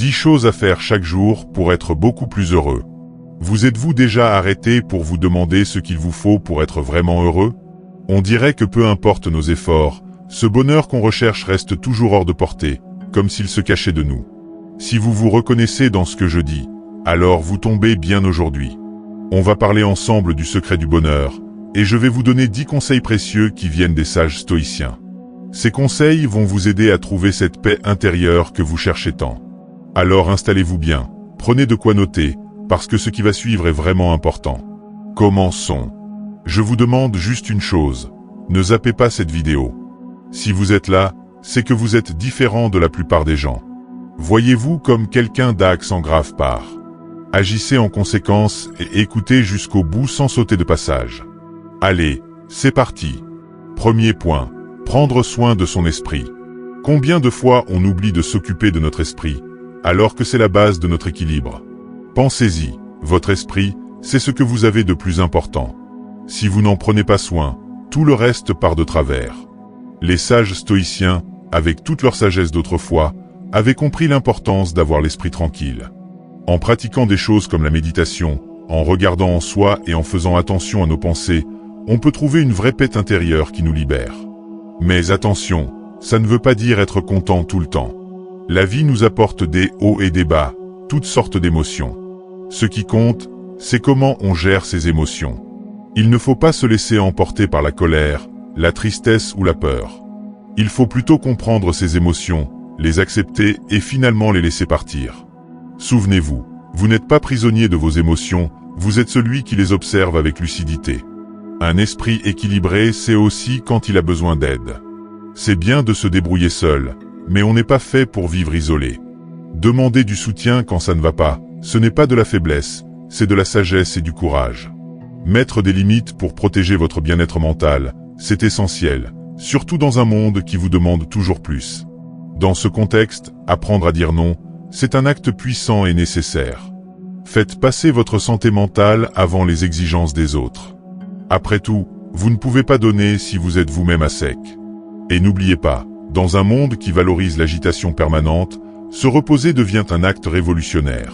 10 choses à faire chaque jour pour être beaucoup plus heureux. Vous êtes-vous déjà arrêté pour vous demander ce qu'il vous faut pour être vraiment heureux? On dirait que peu importe nos efforts, ce bonheur qu'on recherche reste toujours hors de portée, comme s'il se cachait de nous. Si vous vous reconnaissez dans ce que je dis, alors vous tombez bien aujourd'hui. On va parler ensemble du secret du bonheur, et je vais vous donner 10 conseils précieux qui viennent des sages stoïciens. Ces conseils vont vous aider à trouver cette paix intérieure que vous cherchez tant. Alors installez-vous bien, prenez de quoi noter, parce que ce qui va suivre est vraiment important. Commençons. Je vous demande juste une chose, ne zappez pas cette vidéo. Si vous êtes là, c'est que vous êtes différent de la plupart des gens. Voyez-vous comme quelqu'un d'accent grave part. Agissez en conséquence et écoutez jusqu'au bout sans sauter de passage. Allez, c'est parti. Premier point, prendre soin de son esprit. Combien de fois on oublie de s'occuper de notre esprit, alors que c'est la base de notre équilibre? Pensez-y, votre esprit, c'est ce que vous avez de plus important. Si vous n'en prenez pas soin, tout le reste part de travers. Les sages stoïciens, avec toute leur sagesse d'autrefois, avaient compris l'importance d'avoir l'esprit tranquille. En pratiquant des choses comme la méditation, en regardant en soi et en faisant attention à nos pensées, on peut trouver une vraie paix intérieure qui nous libère. Mais attention, ça ne veut pas dire être content tout le temps. La vie nous apporte des hauts et des bas, toutes sortes d'émotions. Ce qui compte, c'est comment on gère ces émotions. Il ne faut pas se laisser emporter par la colère, la tristesse ou la peur. Il faut plutôt comprendre ces émotions, les accepter et finalement les laisser partir. Souvenez-vous, vous n'êtes pas prisonnier de vos émotions, vous êtes celui qui les observe avec lucidité. Un esprit équilibré sait aussi quand il a besoin d'aide. C'est bien de se débrouiller seul, mais on n'est pas fait pour vivre isolé. Demander du soutien quand ça ne va pas, ce n'est pas de la faiblesse, c'est de la sagesse et du courage. Mettre des limites pour protéger votre bien-être mental, c'est essentiel, surtout dans un monde qui vous demande toujours plus. Dans ce contexte, apprendre à dire non, c'est un acte puissant et nécessaire. Faites passer votre santé mentale avant les exigences des autres. Après tout, vous ne pouvez pas donner si vous êtes vous-même à sec. Et n'oubliez pas, dans un monde qui valorise l'agitation permanente, se reposer devient un acte révolutionnaire.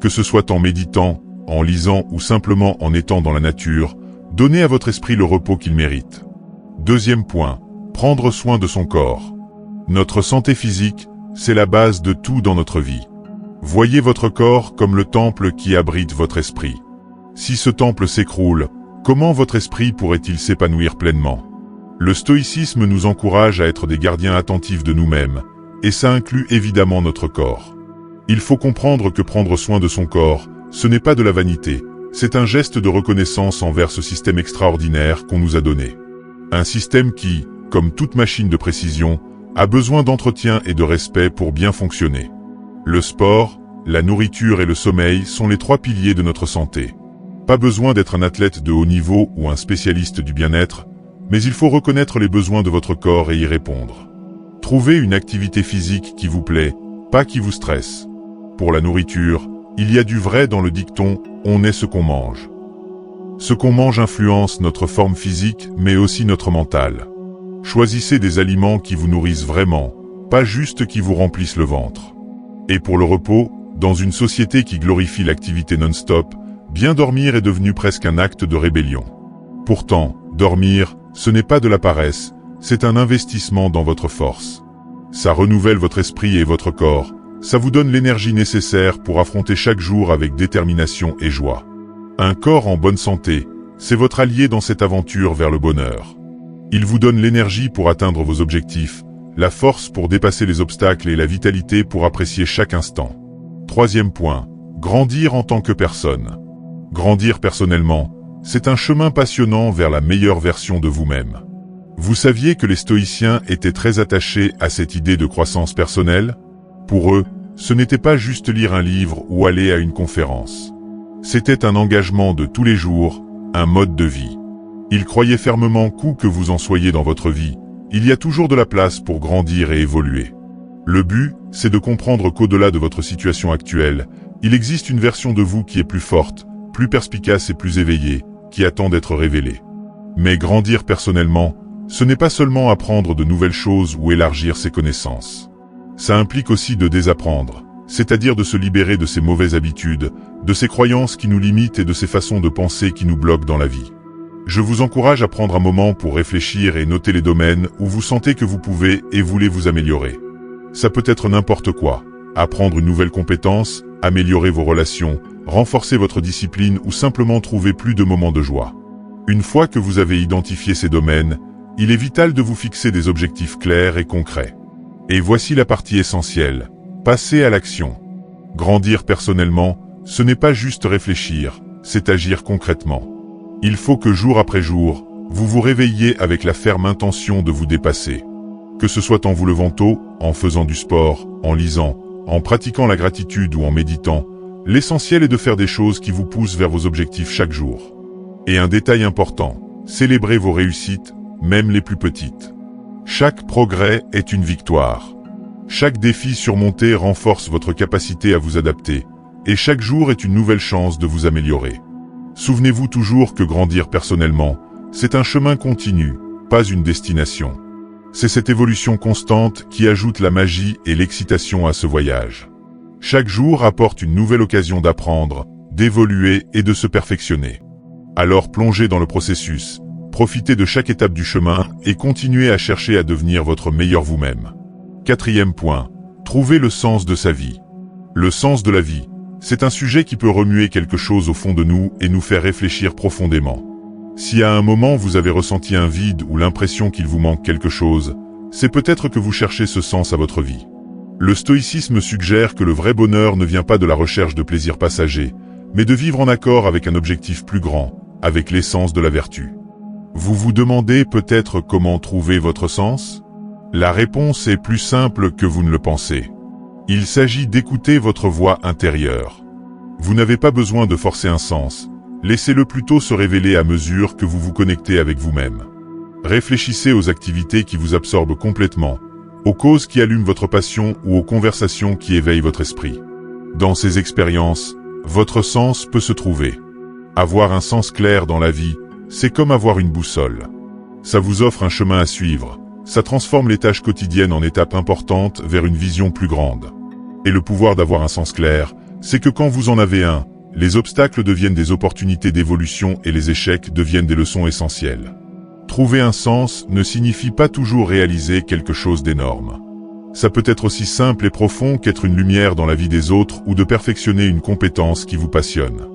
Que ce soit en méditant, en lisant ou simplement en étant dans la nature, donnez à votre esprit le repos qu'il mérite. Deuxième point, prendre soin de son corps. Notre santé physique, c'est la base de tout dans notre vie. Voyez votre corps comme le temple qui abrite votre esprit. Si ce temple s'écroule, comment votre esprit pourrait-il s'épanouir pleinement? Le stoïcisme nous encourage à être des gardiens attentifs de nous-mêmes, et ça inclut évidemment notre corps. Il faut comprendre que prendre soin de son corps, ce n'est pas de la vanité, c'est un geste de reconnaissance envers ce système extraordinaire qu'on nous a donné. Un système qui, comme toute machine de précision, a besoin d'entretien et de respect pour bien fonctionner. Le sport, la nourriture et le sommeil sont les 3 piliers de notre santé. Pas besoin d'être un athlète de haut niveau ou un spécialiste du bien-être, mais il faut reconnaître les besoins de votre corps et y répondre. Trouvez une activité physique qui vous plaît, pas qui vous stresse. Pour la nourriture, il y a du vrai dans le dicton « on est ce qu'on mange ». Ce qu'on mange influence notre forme physique, mais aussi notre mental. Choisissez des aliments qui vous nourrissent vraiment, pas juste qui vous remplissent le ventre. Et pour le repos, dans une société qui glorifie l'activité non-stop, bien dormir est devenu presque un acte de rébellion. Pourtant, dormir, ce n'est pas de la paresse, c'est un investissement dans votre force. Ça renouvelle votre esprit et votre corps, ça vous donne l'énergie nécessaire pour affronter chaque jour avec détermination et joie. Un corps en bonne santé, c'est votre allié dans cette aventure vers le bonheur. Il vous donne l'énergie pour atteindre vos objectifs, la force pour dépasser les obstacles et la vitalité pour apprécier chaque instant. Troisième point, grandir en tant que personne. Grandir personnellement, c'est un chemin passionnant vers la meilleure version de vous-même. Vous saviez que les stoïciens étaient très attachés à cette idée de croissance personnelle? Pour eux, ce n'était pas juste lire un livre ou aller à une conférence. C'était un engagement de tous les jours, un mode de vie. Ils croyaient fermement qu'où que vous en soyez dans votre vie, il y a toujours de la place pour grandir et évoluer. Le but, c'est de comprendre qu'au-delà de votre situation actuelle, il existe une version de vous qui est plus forte, plus perspicace et plus éveillée, qui attend d'être révélée. Mais grandir personnellement, ce n'est pas seulement apprendre de nouvelles choses ou élargir ses connaissances. Ça implique aussi de désapprendre, c'est-à-dire de se libérer de ces mauvaises habitudes, de ces croyances qui nous limitent et de ces façons de penser qui nous bloquent dans la vie. Je vous encourage à prendre un moment pour réfléchir et noter les domaines où vous sentez que vous pouvez et voulez vous améliorer. Ça peut être n'importe quoi. Apprendre une nouvelle compétence, améliorer vos relations, renforcer votre discipline ou simplement trouver plus de moments de joie. Une fois que vous avez identifié ces domaines, il est vital de vous fixer des objectifs clairs et concrets. Et voici la partie essentielle. Passer à l'action. Grandir personnellement, ce n'est pas juste réfléchir, c'est agir concrètement. Il faut que jour après jour, vous vous réveilliez avec la ferme intention de vous dépasser. Que ce soit en vous levant tôt, en faisant du sport, en lisant, en pratiquant la gratitude ou en méditant, l'essentiel est de faire des choses qui vous poussent vers vos objectifs chaque jour. Et un détail important, célébrez vos réussites, même les plus petites. Chaque progrès est une victoire. Chaque défi surmonté renforce votre capacité à vous adapter, et chaque jour est une nouvelle chance de vous améliorer. Souvenez-vous toujours que grandir personnellement, c'est un chemin continu, pas une destination. C'est cette évolution constante qui ajoute la magie et l'excitation à ce voyage. Chaque jour apporte une nouvelle occasion d'apprendre, d'évoluer et de se perfectionner. Alors plongez dans le processus, profitez de chaque étape du chemin et continuez à chercher à devenir votre meilleur vous-même. 4e point, trouvez le sens de sa vie. Le sens de la vie, c'est un sujet qui peut remuer quelque chose au fond de nous et nous faire réfléchir profondément. Si à un moment vous avez ressenti un vide ou l'impression qu'il vous manque quelque chose, c'est peut-être que vous cherchez ce sens à votre vie. Le stoïcisme suggère que le vrai bonheur ne vient pas de la recherche de plaisirs passagers, mais de vivre en accord avec un objectif plus grand, avec l'essence de la vertu. Vous vous demandez peut-être comment trouver votre sens ? La réponse est plus simple que vous ne le pensez. Il s'agit d'écouter votre voix intérieure. Vous n'avez pas besoin de forcer un sens, laissez-le plutôt se révéler à mesure que vous vous connectez avec vous-même. Réfléchissez aux activités qui vous absorbent complètement, aux causes qui allument votre passion ou aux conversations qui éveillent votre esprit. Dans ces expériences, votre sens peut se trouver. Avoir un sens clair dans la vie, c'est comme avoir une boussole. Ça vous offre un chemin à suivre, ça transforme les tâches quotidiennes en étapes importantes vers une vision plus grande. Et le pouvoir d'avoir un sens clair, c'est que quand vous en avez un, les obstacles deviennent des opportunités d'évolution et les échecs deviennent des leçons essentielles. Trouver un sens ne signifie pas toujours réaliser quelque chose d'énorme. Ça peut être aussi simple et profond qu'être une lumière dans la vie des autres ou de perfectionner une compétence qui vous passionne.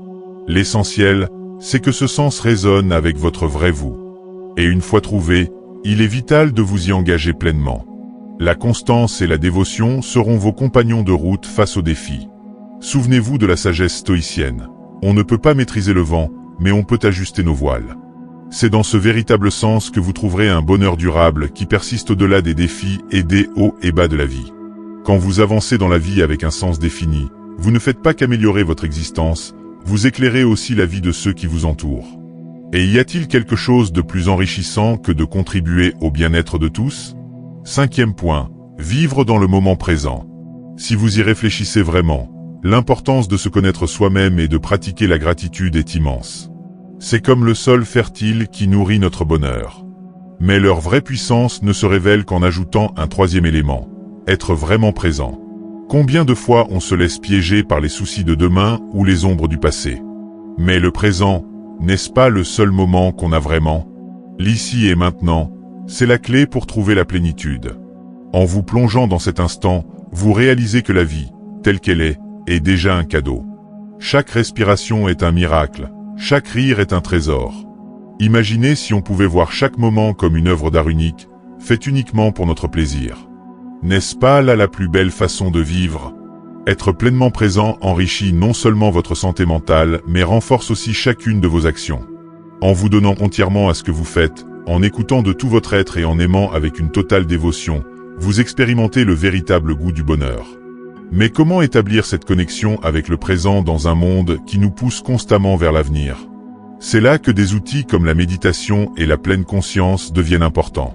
L'essentiel, c'est que ce sens résonne avec votre vrai vous. Et une fois trouvé, il est vital de vous y engager pleinement. La constance et la dévotion seront vos compagnons de route face aux défis. Souvenez-vous de la sagesse stoïcienne. On ne peut pas maîtriser le vent, mais on peut ajuster nos voiles. C'est dans ce véritable sens que vous trouverez un bonheur durable qui persiste au-delà des défis et des hauts et bas de la vie. Quand vous avancez dans la vie avec un sens défini, vous ne faites pas qu'améliorer votre existence, vous éclairez aussi la vie de ceux qui vous entourent. Et y a-t-il quelque chose de plus enrichissant que de contribuer au bien-être de tous ? 5e point, vivre dans le moment présent. Si vous y réfléchissez vraiment, l'importance de se connaître soi-même et de pratiquer la gratitude est immense. C'est comme le sol fertile qui nourrit notre bonheur. Mais leur vraie puissance ne se révèle qu'en ajoutant un 3e élément, être vraiment présent. Combien de fois on se laisse piéger par les soucis de demain ou les ombres du passé ? Mais le présent, n'est-ce pas le seul moment qu'on a vraiment ? L'ici et maintenant, c'est la clé pour trouver la plénitude. En vous plongeant dans cet instant, vous réalisez que la vie, telle qu'elle est déjà un cadeau. Chaque respiration est un miracle, chaque rire est un trésor. Imaginez si on pouvait voir chaque moment comme une œuvre d'art unique, faite uniquement pour notre plaisir. N'est-ce pas là la plus belle façon de vivre ? Être pleinement présent enrichit non seulement votre santé mentale, mais renforce aussi chacune de vos actions. En vous donnant entièrement à ce que vous faites, en écoutant de tout votre être et en aimant avec une totale dévotion, vous expérimentez le véritable goût du bonheur. Mais comment établir cette connexion avec le présent dans un monde qui nous pousse constamment vers l'avenir ? C'est là que des outils comme la méditation et la pleine conscience deviennent importants.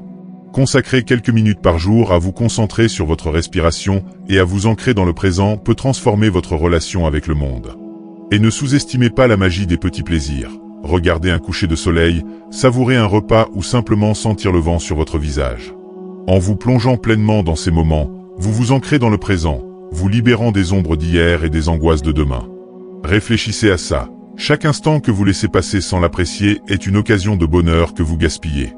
Consacrer quelques minutes par jour à vous concentrer sur votre respiration et à vous ancrer dans le présent peut transformer votre relation avec le monde. Et ne sous-estimez pas la magie des petits plaisirs. Regardez un coucher de soleil, savourer un repas ou simplement sentir le vent sur votre visage. En vous plongeant pleinement dans ces moments, vous vous ancrez dans le présent, vous libérant des ombres d'hier et des angoisses de demain. Réfléchissez à ça. Chaque instant que vous laissez passer sans l'apprécier est une occasion de bonheur que vous gaspillez.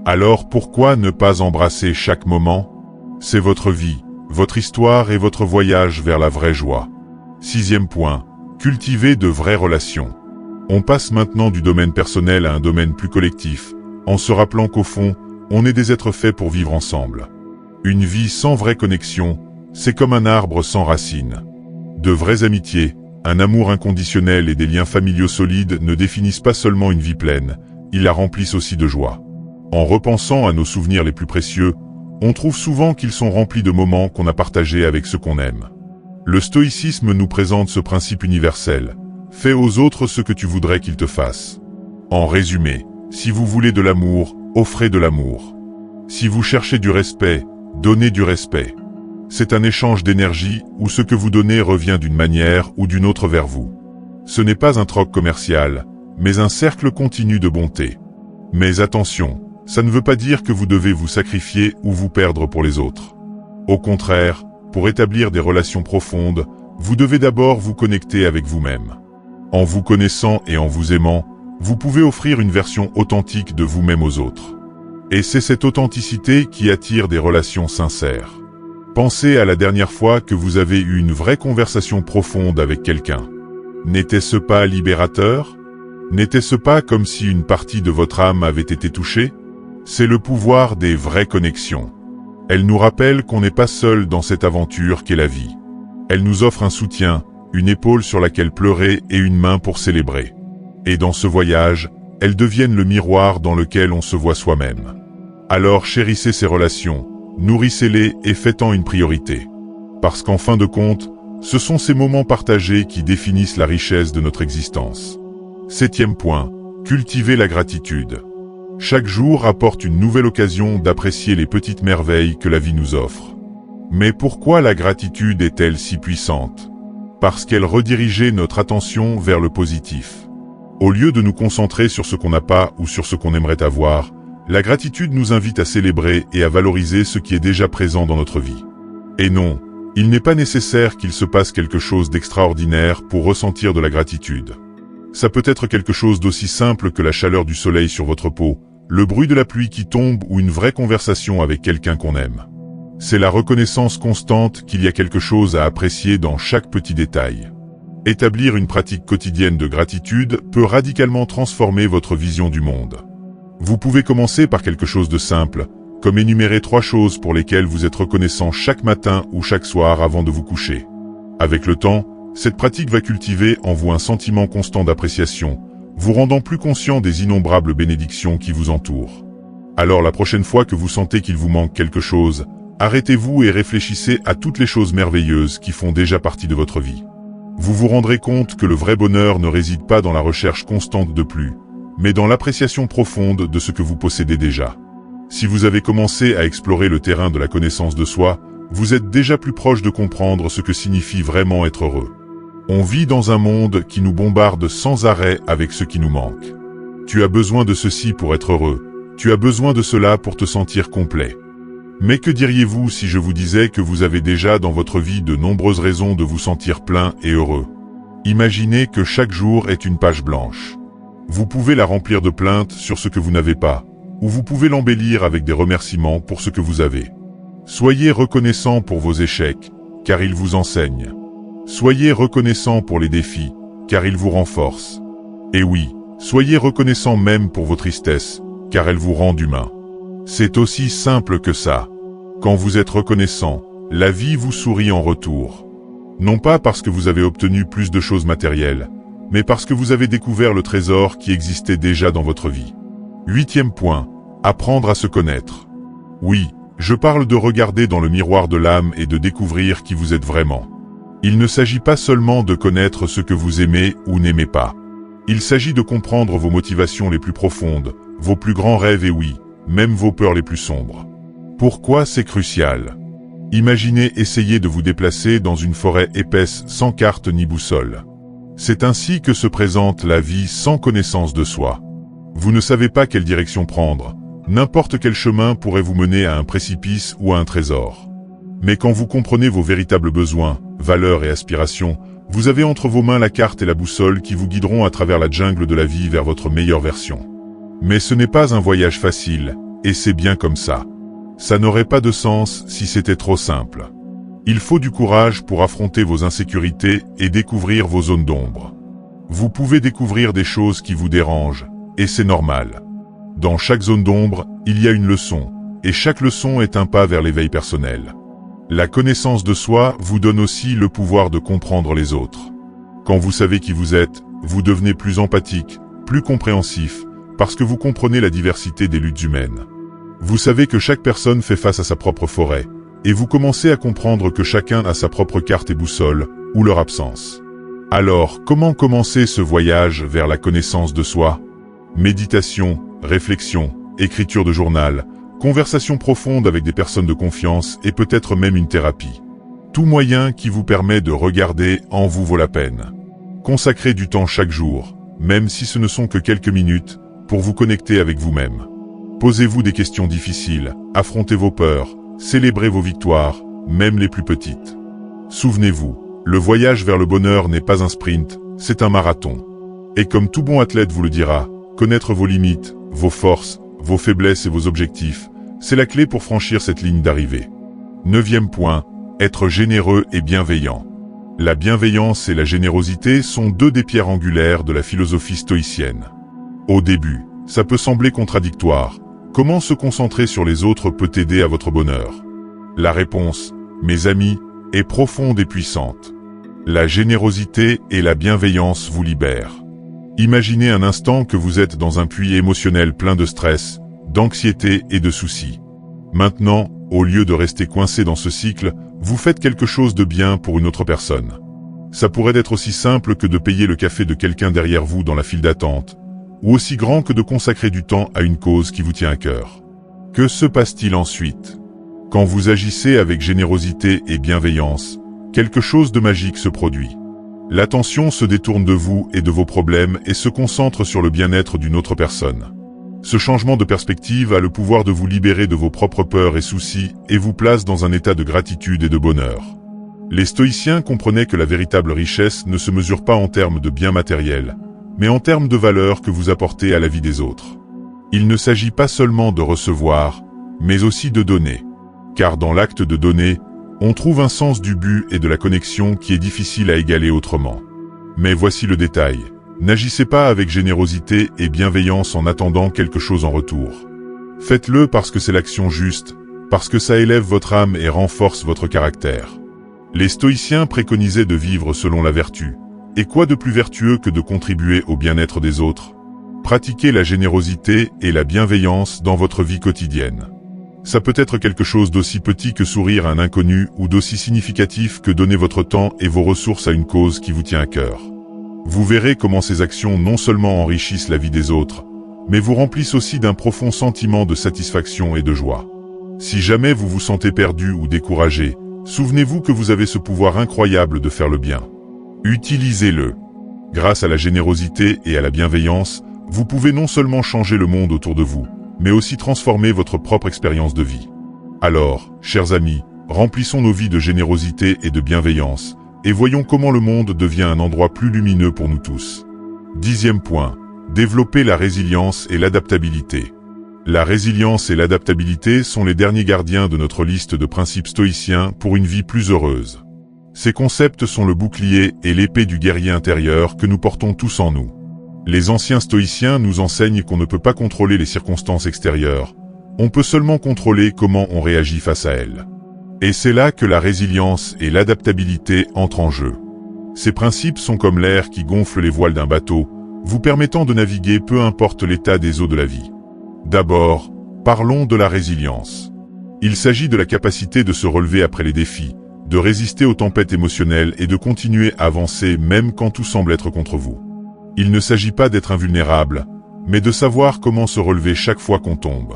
Alors pourquoi ne pas embrasser chaque moment? C'est votre vie, votre histoire et votre voyage vers la vraie joie. 6e point, cultivez de vraies relations. On passe maintenant du domaine personnel à un domaine plus collectif, en se rappelant qu'au fond, on est des êtres faits pour vivre ensemble. Une vie sans vraie connexion, c'est comme un arbre sans racines. De vraies amitiés, un amour inconditionnel et des liens familiaux solides ne définissent pas seulement une vie pleine, ils la remplissent aussi de joie. En repensant à nos souvenirs les plus précieux, on trouve souvent qu'ils sont remplis de moments qu'on a partagés avec ceux qu'on aime. Le stoïcisme nous présente ce principe universel. Fais aux autres ce que tu voudrais qu'ils te fassent. En résumé, si vous voulez de l'amour, offrez de l'amour. Si vous cherchez du respect, donnez du respect. C'est un échange d'énergie où ce que vous donnez revient d'une manière ou d'une autre vers vous. Ce n'est pas un troc commercial, mais un cercle continu de bonté. Mais attention, ça ne veut pas dire que vous devez vous sacrifier ou vous perdre pour les autres. Au contraire, pour établir des relations profondes, vous devez d'abord vous connecter avec vous-même. En vous connaissant et en vous aimant, vous pouvez offrir une version authentique de vous-même aux autres. Et c'est cette authenticité qui attire des relations sincères. Pensez à la dernière fois que vous avez eu une vraie conversation profonde avec quelqu'un. N'était-ce pas libérateur? N'était-ce pas comme si une partie de votre âme avait été touchée? C'est le pouvoir des vraies connexions. Elles nous rappellent qu'on n'est pas seul dans cette aventure qu'est la vie. Elles nous offrent un soutien, une épaule sur laquelle pleurer et une main pour célébrer. Et dans ce voyage, elles deviennent le miroir dans lequel on se voit soi-même. Alors chérissez ces relations, nourrissez-les et faites-en une priorité. Parce qu'en fin de compte, ce sont ces moments partagés qui définissent la richesse de notre existence. 7e point, cultivez la gratitude. Chaque jour apporte une nouvelle occasion d'apprécier les petites merveilles que la vie nous offre. Mais pourquoi la gratitude est-elle si puissante? Parce qu'elle redirigeait notre attention vers le positif. Au lieu de nous concentrer sur ce qu'on n'a pas ou sur ce qu'on aimerait avoir, la gratitude nous invite à célébrer et à valoriser ce qui est déjà présent dans notre vie. Et non, il n'est pas nécessaire qu'il se passe quelque chose d'extraordinaire pour ressentir de la gratitude. Ça peut être quelque chose d'aussi simple que la chaleur du soleil sur votre peau, le bruit de la pluie qui tombe ou une vraie conversation avec quelqu'un qu'on aime. C'est la reconnaissance constante qu'il y a quelque chose à apprécier dans chaque petit détail. Établir une pratique quotidienne de gratitude peut radicalement transformer votre vision du monde. Vous pouvez commencer par quelque chose de simple, comme énumérer 3 choses pour lesquelles vous êtes reconnaissant chaque matin ou chaque soir avant de vous coucher. Avec le temps, cette pratique va cultiver en vous un sentiment constant d'appréciation, vous rendant plus conscient des innombrables bénédictions qui vous entourent. Alors la prochaine fois que vous sentez qu'il vous manque quelque chose, arrêtez-vous et réfléchissez à toutes les choses merveilleuses qui font déjà partie de votre vie. Vous vous rendrez compte que le vrai bonheur ne réside pas dans la recherche constante de plus, mais dans l'appréciation profonde de ce que vous possédez déjà. Si vous avez commencé à explorer le terrain de la connaissance de soi, vous êtes déjà plus proche de comprendre ce que signifie vraiment être heureux. On vit dans un monde qui nous bombarde sans arrêt avec ce qui nous manque. Tu as besoin de ceci pour être heureux, tu as besoin de cela pour te sentir complet. Mais que diriez-vous si je vous disais que vous avez déjà dans votre vie de nombreuses raisons de vous sentir plein et heureux? Imaginez que chaque jour est une page blanche. Vous pouvez la remplir de plaintes sur ce que vous n'avez pas, ou vous pouvez l'embellir avec des remerciements pour ce que vous avez. Soyez reconnaissant pour vos échecs, car ils vous enseignent. Soyez reconnaissant pour les défis, car ils vous renforcent. Et oui, soyez reconnaissant même pour vos tristesses, car elles vous rendent humain. C'est aussi simple que ça. Quand vous êtes reconnaissant, la vie vous sourit en retour. Non pas parce que vous avez obtenu plus de choses matérielles, mais parce que vous avez découvert le trésor qui existait déjà dans votre vie. 8e point, apprendre à se connaître. Oui, je parle de regarder dans le miroir de l'âme et de découvrir qui vous êtes vraiment. Il ne s'agit pas seulement de connaître ce que vous aimez ou n'aimez pas. Il s'agit de comprendre vos motivations les plus profondes, vos plus grands rêves et oui, même vos peurs les plus sombres. Pourquoi c'est crucial? Imaginez essayer de vous déplacer dans une forêt épaisse sans carte ni boussole. C'est ainsi que se présente la vie sans connaissance de soi. Vous ne savez pas quelle direction prendre. N'importe quel chemin pourrait vous mener à un précipice ou à un trésor. Mais quand vous comprenez vos véritables besoins, valeurs et aspirations, vous avez entre vos mains la carte et la boussole qui vous guideront à travers la jungle de la vie vers votre meilleure version. Mais ce n'est pas un voyage facile, et c'est bien comme ça. Ça n'aurait pas de sens si c'était trop simple. Il faut du courage pour affronter vos insécurités et découvrir vos zones d'ombre. Vous pouvez découvrir des choses qui vous dérangent, et c'est normal. Dans chaque zone d'ombre, il y a une leçon, et chaque leçon est un pas vers l'éveil personnel. La connaissance de soi vous donne aussi le pouvoir de comprendre les autres. Quand vous savez qui vous êtes, vous devenez plus empathique, plus compréhensif, parce que vous comprenez la diversité des luttes humaines. Vous savez que chaque personne fait face à sa propre forêt, et vous commencez à comprendre que chacun a sa propre carte et boussole, ou leur absence. Alors, comment commencer ce voyage vers la connaissance de soi? Méditation, réflexion, écriture de journal, conversation profonde avec des personnes de confiance et peut-être même une thérapie. Tout moyen qui vous permet de regarder en vous vaut la peine. Consacrez du temps chaque jour, même si ce ne sont que quelques minutes, pour vous connecter avec vous-même. Posez-vous des questions difficiles, affrontez vos peurs, célébrez vos victoires, même les plus petites. Souvenez-vous, le voyage vers le bonheur n'est pas un sprint, c'est un marathon. Et comme tout bon athlète vous le dira, connaître vos limites, vos forces, vos faiblesses et vos objectifs, c'est la clé pour franchir cette ligne d'arrivée. 9e point, être généreux et bienveillant. La bienveillance et la générosité sont deux des pierres angulaires de la philosophie stoïcienne. Au début, ça peut sembler contradictoire. Comment se concentrer sur les autres peut aider à votre bonheur? La réponse, mes amis, est profonde et puissante. La générosité et la bienveillance vous libèrent. Imaginez un instant que vous êtes dans un puits émotionnel plein de stress, d'anxiété et de soucis. Maintenant, au lieu de rester coincé dans ce cycle, vous faites quelque chose de bien pour une autre personne. Ça pourrait être aussi simple que de payer le café de quelqu'un derrière vous dans la file d'attente, ou aussi grand que de consacrer du temps à une cause qui vous tient à cœur. Que se passe-t-il ensuite? Quand vous agissez avec générosité et bienveillance, quelque chose de magique se produit. L'attention se détourne de vous et de vos problèmes et se concentre sur le bien-être d'une autre personne. Ce changement de perspective a le pouvoir de vous libérer de vos propres peurs et soucis et vous place dans un état de gratitude et de bonheur. Les stoïciens comprenaient que la véritable richesse ne se mesure pas en termes de biens matériels, mais en termes de valeur que vous apportez à la vie des autres. Il ne s'agit pas seulement de recevoir, mais aussi de donner. Car dans l'acte de donner, on trouve un sens du but et de la connexion qui est difficile à égaler autrement. Mais voici le détail. N'agissez pas avec générosité et bienveillance en attendant quelque chose en retour. Faites-le parce que c'est l'action juste, parce que ça élève votre âme et renforce votre caractère. Les stoïciens préconisaient de vivre selon la vertu. Et quoi de plus vertueux que de contribuer au bien-être des autres? Pratiquez la générosité et la bienveillance dans votre vie quotidienne. Ça peut être quelque chose d'aussi petit que sourire à un inconnu ou d'aussi significatif que donner votre temps et vos ressources à une cause qui vous tient à cœur. Vous verrez comment ces actions non seulement enrichissent la vie des autres, mais vous remplissent aussi d'un profond sentiment de satisfaction et de joie. Si jamais vous vous sentez perdu ou découragé, souvenez-vous que vous avez ce pouvoir incroyable de faire le bien. Utilisez-le. Grâce à la générosité et à la bienveillance, vous pouvez non seulement changer le monde autour de vous, mais aussi transformer votre propre expérience de vie. Alors, chers amis, remplissons nos vies de générosité et de bienveillance, et voyons comment le monde devient un endroit plus lumineux pour nous tous. 10e point. Développer la résilience et l'adaptabilité. La résilience et l'adaptabilité sont les derniers gardiens de notre liste de principes stoïciens pour une vie plus heureuse. Ces concepts sont le bouclier et l'épée du guerrier intérieur que nous portons tous en nous. Les anciens stoïciens nous enseignent qu'on ne peut pas contrôler les circonstances extérieures, on peut seulement contrôler comment on réagit face à elles. Et c'est là que la résilience et l'adaptabilité entrent en jeu. Ces principes sont comme l'air qui gonfle les voiles d'un bateau, vous permettant de naviguer peu importe l'état des eaux de la vie. D'abord, parlons de la résilience. Il s'agit de la capacité de se relever après les défis, de résister aux tempêtes émotionnelles et de continuer à avancer même quand tout semble être contre vous. Il ne s'agit pas d'être invulnérable, mais de savoir comment se relever chaque fois qu'on tombe.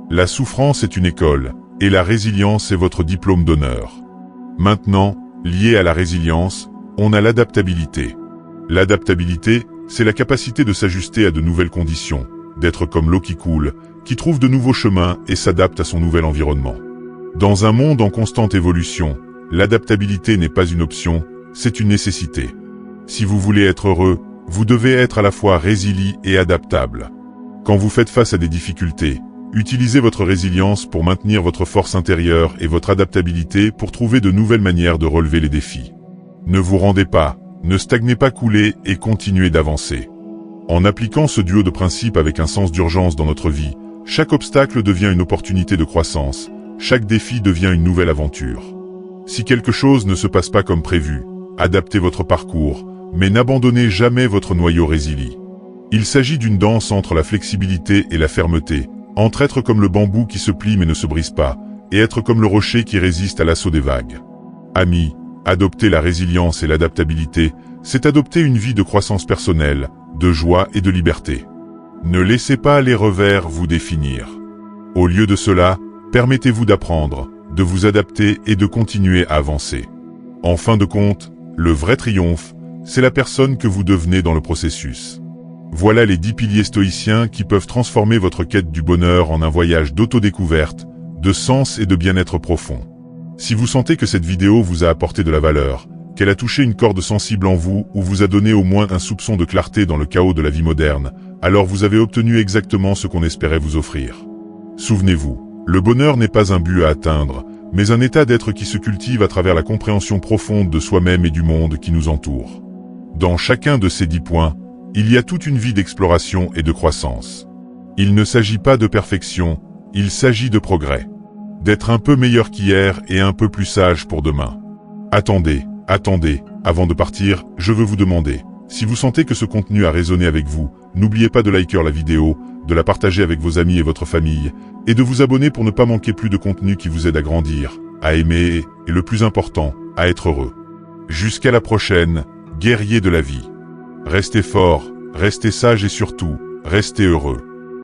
La souffrance est une école, et la résilience est votre diplôme d'honneur. Maintenant, lié à la résilience, on a l'adaptabilité. L'adaptabilité, c'est la capacité de s'ajuster à de nouvelles conditions, d'être comme l'eau qui coule, qui trouve de nouveaux chemins et s'adapte à son nouvel environnement. Dans un monde en constante évolution, l'adaptabilité n'est pas une option, c'est une nécessité. Si vous voulez être heureux, vous devez être à la fois résilient et adaptable. Quand vous faites face à des difficultés, utilisez votre résilience pour maintenir votre force intérieure et votre adaptabilité pour trouver de nouvelles manières de relever les défis. Ne vous rendez pas, ne stagnez pas, coulez et continuez d'avancer. En appliquant ce duo de principes avec un sens d'urgence dans notre vie, chaque obstacle devient une opportunité de croissance, chaque défi devient une nouvelle aventure. Si quelque chose ne se passe pas comme prévu, adaptez votre parcours, mais n'abandonnez jamais votre noyau résilient. Il s'agit d'une danse entre la flexibilité et la fermeté, entre être comme le bambou qui se plie mais ne se brise pas, et être comme le rocher qui résiste à l'assaut des vagues. Amis, adopter la résilience et l'adaptabilité, c'est adopter une vie de croissance personnelle, de joie et de liberté. Ne laissez pas les revers vous définir. Au lieu de cela, permettez-vous d'apprendre, de vous adapter et de continuer à avancer. En fin de compte, le vrai triomphe, c'est la personne que vous devenez dans le processus. Voilà les 10 piliers stoïciens qui peuvent transformer votre quête du bonheur en un voyage d'autodécouverte, de sens et de bien-être profond. Si vous sentez que cette vidéo vous a apporté de la valeur, qu'elle a touché une corde sensible en vous ou vous a donné au moins un soupçon de clarté dans le chaos de la vie moderne, alors vous avez obtenu exactement ce qu'on espérait vous offrir. Souvenez-vous, le bonheur n'est pas un but à atteindre, mais un état d'être qui se cultive à travers la compréhension profonde de soi-même et du monde qui nous entoure. Dans chacun de ces 10 points, il y a toute une vie d'exploration et de croissance. Il ne s'agit pas de perfection, il s'agit de progrès. D'être un peu meilleur qu'hier et un peu plus sage pour demain. Attendez, avant de partir, je veux vous demander, si vous sentez que ce contenu a résonné avec vous, n'oubliez pas de liker la vidéo, de la partager avec vos amis et votre famille, et de vous abonner pour ne pas manquer plus de contenu qui vous aide à grandir, à aimer et le plus important, à être heureux. Jusqu'à la prochaine, guerriers de la vie. Restez forts, restez sages et surtout, restez heureux.